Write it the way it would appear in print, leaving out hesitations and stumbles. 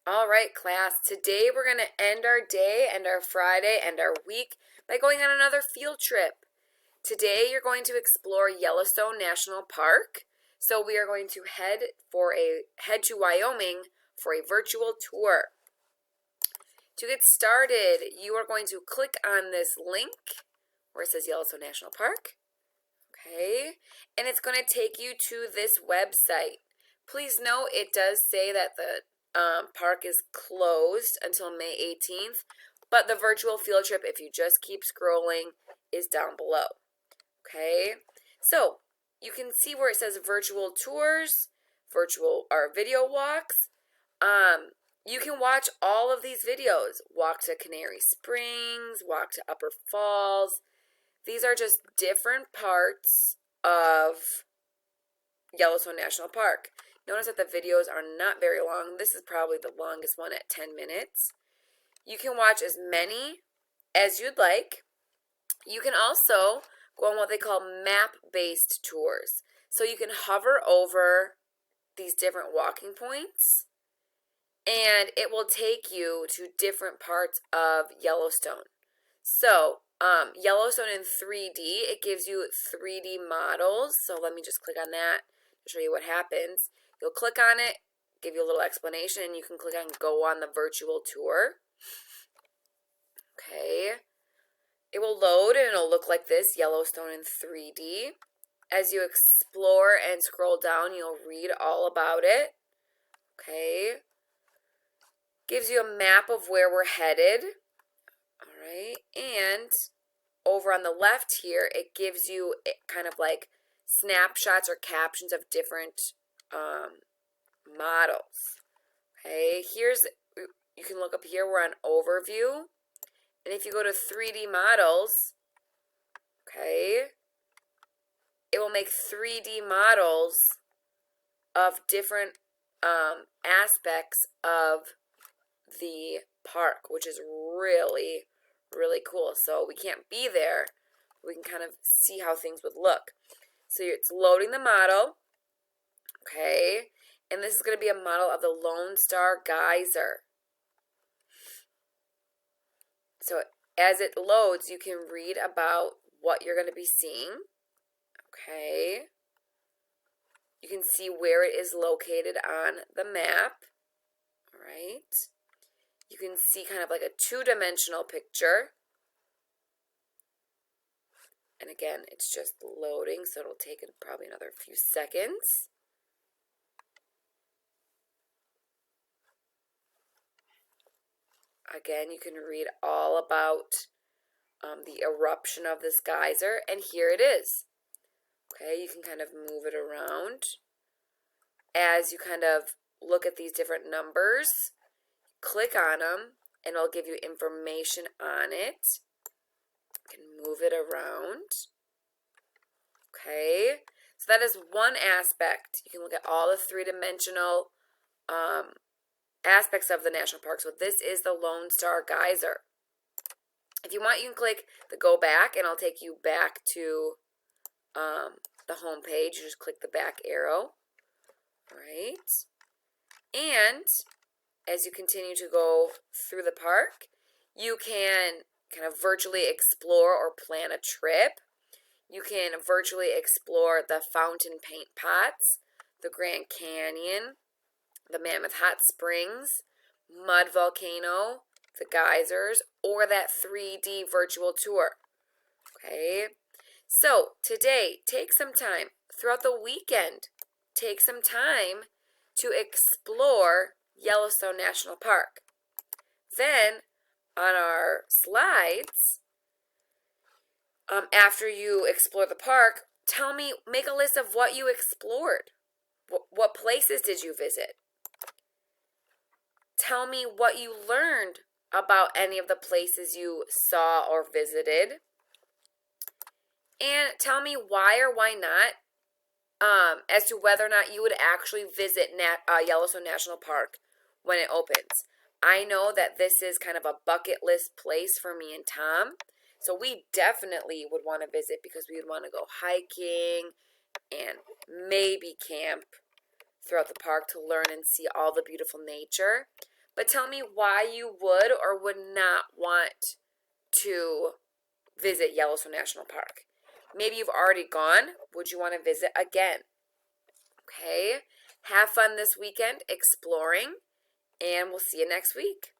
All right, class. Today we're going to end our day and our Friday and our week by going on another field trip. Today you're going to explore Yellowstone National Park. So we are going to head to Wyoming for a virtual tour. To get started, you are going to click on this link where it says Yellowstone National Park. Okay, and it's going to take you to this website. Please note it does say that the park is closed until May 18th, but the virtual field trip, if you just keep scrolling, is down below. Okay, so you can see where it says virtual tours, virtual or video walks. You can watch all of these videos. Walk to Canary Springs, walk to Upper Falls. These are just different parts of Yellowstone National Park. Notice that the videos are not very long. This is probably the longest one at 10 minutes. You can watch as many as you'd like. You can also go on what they call map-based tours. So you can hover over these different walking points, and it will take you to different parts of Yellowstone. So, Yellowstone in 3D, it gives you 3D models. So let me just click on that to show you what happens. You'll click on it, give you a little explanation, and you can click on go on the virtual tour. Okay. It will load and it'll look like this, Yellowstone in 3D. As you explore and scroll down, you'll read all about it. Okay. Gives you a map of where we're headed. All right. And over on the left here, it gives you kind of like snapshots or captions of different models. Okay. You can look up here, we're on overview. And if you go to 3D models, okay, it will make 3D models of different aspects of the park, which is really, really cool. So we can't be there. We can kind of see how things would look. So it's loading the model, okay, and this is going to be a model of the Lone Star Geyser. So as it loads, you can read about what you're going to be seeing. Okay. You can see where it is located on the map. All right. You can see kind of like a two-dimensional picture. And again, it's just loading, so it'll take probably another few seconds. Again, you can read all about the eruption of this geyser, and here it is. Okay, you can kind of move it around. As you kind of look at these different numbers, click on them, and it'll give you information on it. You can move it around. Okay, so that is one aspect. You can look at all the three-dimensional aspects of the national park. So this is the Lone Star Geyser. If you want, you can click the go back, and I'll take you back to the home page. You just click the back arrow. All right. And as you continue to go through the park, you can kind of virtually explore or plan a trip. You can virtually explore the fountain paint pots, the Grand Canyon, the Mammoth Hot Springs, Mud Volcano, the geysers, or that 3D virtual tour. Okay, so today, take some time throughout the weekend. Take some time to explore Yellowstone National Park. Then, on our slides, after you explore the park, make a list of what you explored. What places did you visit? Tell me what you learned about any of the places you saw or visited. And tell me why or why not, as to whether or not you would actually visit Yellowstone National Park when it opens. I know that this is kind of a bucket list place for me and Tom. So we definitely would want to visit because we would want to go hiking and maybe camp throughout the park to learn and see all the beautiful nature. but tell me why you would or would not want to visit Yellowstone National Park. Maybe you've already gone. Would you want to visit again? Okay. Have fun this weekend exploring, and we'll see you next week.